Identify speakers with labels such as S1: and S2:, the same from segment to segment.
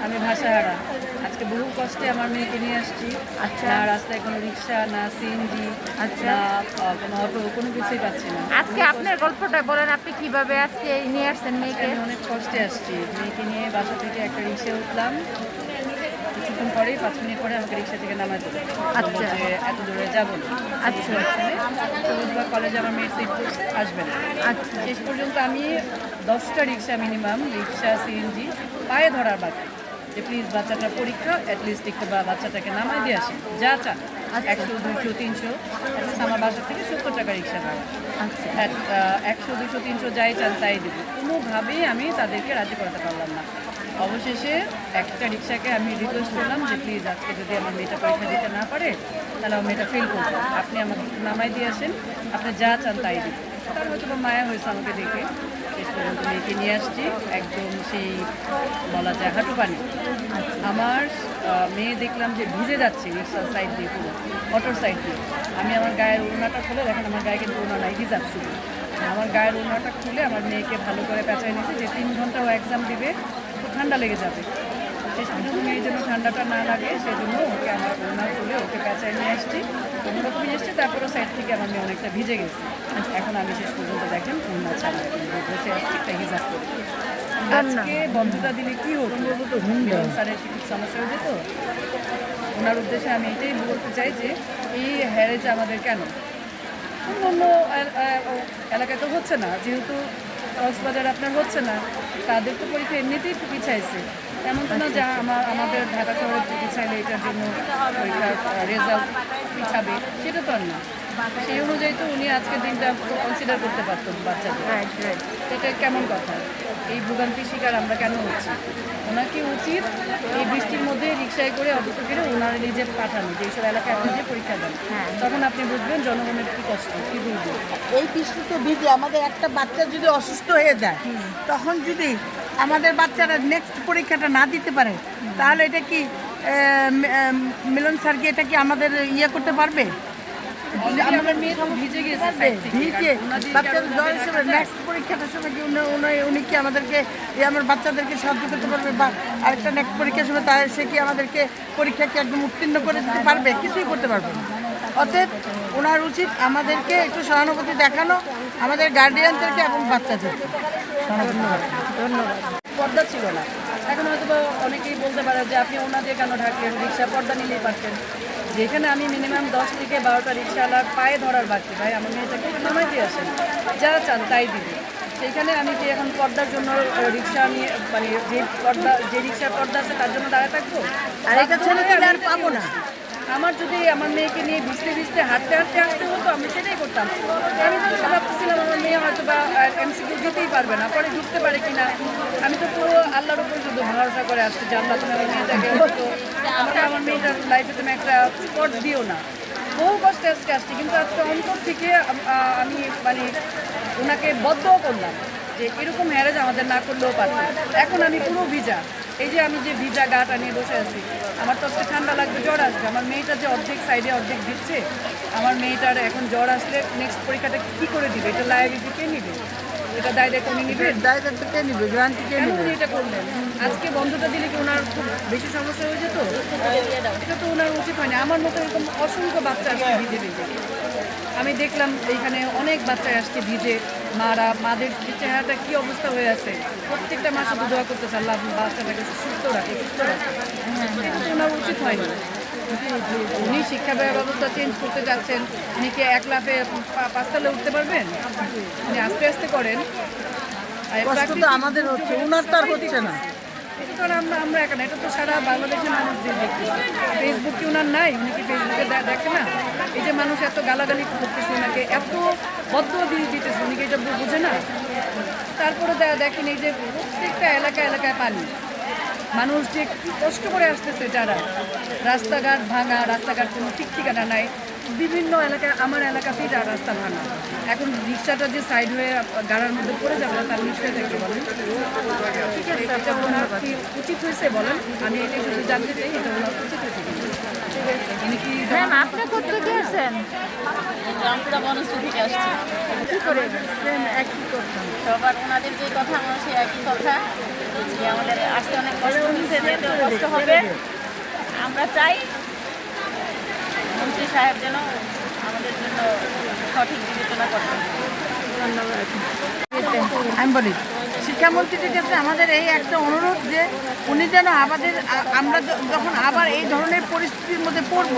S1: আমি ভাষাহারা। আজকে বহু কষ্টে আমার মেয়েকে নিয়ে আসছি।
S2: আচ্ছা।
S1: না রাস্তায় কোনো রিক্সা, না সিএনজি,
S2: আচ্ছা।
S1: না কোনো অটো, কোনো কিছুই পাচ্ছি না।
S2: আজকে আপনার গল্পটা বলেন, আপনি কিভাবে আজকে নিয়ে আসছেন মেয়েকে?
S1: আমি অনেক কষ্টে আসছি। মেয়েকে নিয়ে বাসা থেকে একটা রিক্সায় উঠলাম। কিছুক্ষণ পরেই 5 মিনিট পরে আমাকে রিক্সা থেকে নামায় দিল।
S2: আচ্ছা।
S1: যে এত দূরে যাব না।
S2: আচ্ছা।
S1: সবুজবাগ কলেজে আমার মেয়ের সিট করছে, আসবে না।
S2: আচ্ছা।
S1: শেষ পর্যন্ত আমি 10টা রিক্সা মিনিমাম, রিক্সা, সিএনজি পায়ে ধরার বাকি যে প্লিজ বাচ্চাটার পরীক্ষা, অ্যাটলিস্ট একটু বাচ্চাটাকে নামায় দিয়ে আসেন, যা চান।
S2: আচ্ছা।
S1: 100, 200, 300, আমার বাসা থেকে 70 টাকা রিক্সা ভাড়া।
S2: আচ্ছা।
S1: 100, 200, 300 যাই চান তাই দেবো। কোনোভাবেই আমি তাদেরকে রাজি করাতে পারলাম না। অবশেষে একটা রিক্সাকে আমি রিকোয়েস্ট করলাম যে প্লিজ আজকে যদি আমার মেয়েটা পরীক্ষা দিতে না পারে তাহলে আমার মেয়েটা ফেল করবে, আপনি আমাকে একটু নামাই দিয়ে আসেন, আপনি যা চান তাই দিন। তার হয়তো বা মায়া হয়েছে আমাকে দেখে। শেষ পর্যন্ত মেয়েকে নিয়ে আসছি একদম সেই বলা যায় হাঁটু পানি। আমার মেয়ে দেখলাম যে ভিজে যাচ্ছে রিক্সার সাইড দিয়ে, পুরো অটোর সাইড দিয়ে। আমি আমার গায়ের ওড়নাটা খুলে, দেখেন আমার গায়ে কিন্তু ওড়না নাই, ভিজার শুধু। আমার গায়ের ওড়নাটা খুলে আমার মেয়েকে ভালো করে পেঁচাই নিয়েছে যে 3 ঘন্টা ও এক্সাম দিবে, তো ঠান্ডা লেগে যাবে। শেষ পর্যন্ত মেয়ের জন্য ঠান্ডাটা না লাগে সেজন্য ওকে আমার ওড়না খুলে ওকে পেঁচাই নিয়ে আসছি। কোনোরকম নিয়ে এসছি, তারপরে সাইড থেকে আমার মেয়ে অনেকটা ভিজে গেছে। এখন আমি শেষ পর্যন্ত দেখেন ওড়না ছাড়া বসে আসছি একটা হিজাব করে। আজকে বন্ধটা দিলে কি হতো, মিলন স্যারের কি কিছু সমস্যা হয়ে যেত। ওনার উদ্দেশ্যে আমি এটাই বলতে চাই যে এই হ্যারেজ আমাদের কেন অন্য এলাকায় তো হচ্ছে না, যেহেতু কক্সবাজার আপনার হচ্ছে না, তাদের তো পরীক্ষা এমনিতেই একটু পিছাইছে। এমন তো না যে আমাদের ঢাকা শহরে পিছাইলে এটার জন্য পরীক্ষার রেজাল্ট পিছাবে, সেটা তো আর না। সেই অনুযায়ী তো উনি আজকের দিনটা কনসিডার করতে পারতেন বাচ্চাদের। এটা কেমন কথা? এই ভোগান্তির শিকার আমরা কেন হচ্ছি? ওনাকে উচিত এই বৃষ্টির মধ্যে রিক্সায় করে অটোতে করে ওনার নিজে পাঠানো, যে এইসব এলাকায় আপনি যে পরীক্ষা দেন, তখন আপনি বুঝবেন জনগণের কী কষ্ট, কী বুঝবে।
S3: এই বৃষ্টিতে ভিজে আমাদের একটা বাচ্চা যদি অসুস্থ হয়ে যায়, তখন যদি আমাদের বাচ্চারা নেক্সট পরীক্ষাটা না দিতে পারে, তাহলে এটা কি মিলন স্যার কি এটা কি আমাদের ইয়ে করতে পারবে?
S1: আমার মেয়ে তো ভিজে গেছে side থেকে।
S3: ভিজে
S1: ওনাদের
S3: বাচ্চার
S1: কারণে
S3: জ্বর হিসেবে নেক্সট পরীক্ষাটার সময় কি উনি কি আমাদেরকে আমার বাচ্চাদেরকে সাহায্য করতে পারবে, বা আরেকটা নেক্সট পরীক্ষার সময় তাহলে সে কি আমাদেরকে পরীক্ষা কি একদম উত্তীর্ণ করে দিতে পারবে? কিছুই করতে পারবে না। অতএব ওনার উচিত আমাদেরকে একটু সহানুভূতি দেখানো, আমাদের গার্ডিয়ানদেরকে এবং বাচ্চাদেরকে। ধন্যবাদ।
S1: পর্দা ছিল না। এখন হয়তো বা অনেকেই বলতে পারে যে আপনি ওনাদের কেন ঢাকলেন, রিক্সা পর্দা নিলেই পারতেন। যেখানে আমি মিনিমাম 10 থেকে 12টা রিক্সাওয়ালার পায়ে ধরার বাকি, ভাই আমার মেয়েটাকে একটু নামাই দিয়ে আসেন, যা চান তাই দিবে। সেইখানে আমি কি এখন পর্দার জন্য রিক্সা নিয়ে, মানে যে রিক্সার পর্দা আছে তার জন্য দাঁড়ায় থাকবো?
S3: আর এটা ছেড়ে দিলে আর পাবো না।
S1: আমার যদি আমার মেয়েকে নিয়ে ভিজতে ভিজতে হাঁটতে হাঁটতে আসতে হতো, আমি সেটাই করতাম। আমি তো ভাবতেছিলাম আমার মেয়ে হয়তো বা এমসিকিউ দিতেই পারবে না, পরে ঢুকতে পারে কিনা। আমি তো পুরো আল্লাহর উপর শুধু ভরসা করে আসছি যে আল্লাহ তুমি আমার মেয়েটাকে আমার মেয়েটার লাইফে তুমি একটা স্পট দিও না। বহু কষ্টে আজকে আসছি, কিন্তু আজকে অন্তর থেকে আমি মানে ওনাকে বদ্ধও করলাম যে এরকম হ্যারেজ আমাদের না করলেও পারত। এখন আমি পুরো ভিজা, এই যে আমি যে ভিজা গাটা নিয়ে বসে আছি, আমার তো আজকে ঠান্ডা লাগবে, জ্বর আসবে। আমার মেয়েটা যে অর্ধেক সাইডে অর্ধেক দিচ্ছে, আমার মেয়েটার এখন জ্বর আসলে নেক্সট পরীক্ষাটা কী করে দিবে? এটা লায়াবিলিটি কে নিবে? এটা দায়িত্ব উনি নিবে?
S3: দায়িত্ব কে নিবে? গ্রান্টি কে
S1: কেন
S3: নিবে?
S1: উনি এটা করলেন? আজকে বন্ধটা দিলে কি ওনার খুব বেশি সমস্যা হয়ে যেত? এটা তো ওনার উচিত হয়নি। আমার মতো এরকম অসংখ্য বাচ্চা আসছে ভিজে ভিজে। আমি দেখলাম এইখানে অনেক বাচ্চা আসছে ভিজে, মাদের চেহারাটা কী অবস্থা হয়ে আছে। প্রত্যেকটা মা শুধু দোয়া করতে চাল্লাম বাচ্চাটাকে সুস্থ রাখে, সুস্থ রাখে। ওনার উচিত হয়নি। উনি শিক্ষা ব্যবস্থা চেঞ্জ করতে যাচ্ছেন, উনি কি এক লাফে 5 তলে উঠতে পারবেন? উনি আস্তে আস্তে করেন।
S3: কষ্ট তো আমাদের হচ্ছে, উনার তো আর হচ্ছে না।
S1: এটা তো আর আমরা একা না, এটা তো সারা বাংলাদেশের মানুষদের দেখতে। ফেসবুক কি ওনার নাই? উনি কি ফেসবুকে দেখে না? এই যে মানুষ এত গালাগালি করতেছে ওনাকে, এত বদ্ধ দিতেছে, উনি কি এটা বুঝে না? তারপরে দেখেন এই যে প্রত্যেকটা এলাকায় পানি, মানুষ যে কি কষ্ট করে আসতেছে, যারা রাস্তাঘাট ভাঙা, রাস্তাঘাট কোনো ঠিক ঠিকানা নাই। বিভিন্ন এলাকায়, আমার এলাকাতেই যা রাস্তা ভাঙা, এখন রিক্সাটা যে সাইড হয়ে গাড়ার মধ্যে পড়ে যাবে তার নিশ্চয় দেখতে বলেন। ঠিক আছে, এটা ওনার কি উচিত হয়েছে বলেন? আমি এটাই শুধু জানতে চাই, এটা ওনার উচিত হয়েছে উনি কি
S2: ম্যাম, আপনি কোথেকে আসছেন?
S4: রামপুরা বনশ্রী থেকে আসছি।
S2: কি করে?
S3: একই করতাম।
S4: সবার ওনাদের যে কথা আমার সেই একই কথা। যে আমাদের আসতে অনেক কষ্ট হচ্ছে, যেতেও কষ্ট হবে। আমরা চাই মন্ত্রী সাহেব যেন আমাদের জন্য সঠিক বিবেচনা করেন।
S3: আমি বলি শিক্ষামন্ত্রীর কাছে আমাদের এই একটা অনুরোধ যে উনি যেন আমরা যখন আবার এই ধরনের পরিস্থিতির মধ্যে পড়ব,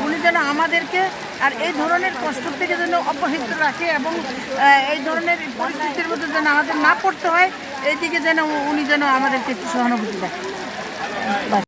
S3: উনি যেন আমাদেরকে আর এই ধরনের কষ্ট থেকে যেন অব্যাহত রাখে এবং এই ধরনের পরিস্থিতির মধ্যে যেন আমাদের না পড়তে হয়, এইদিকে যেন উনি যেন আমাদেরকে একটু সহানুভূতি দেয়।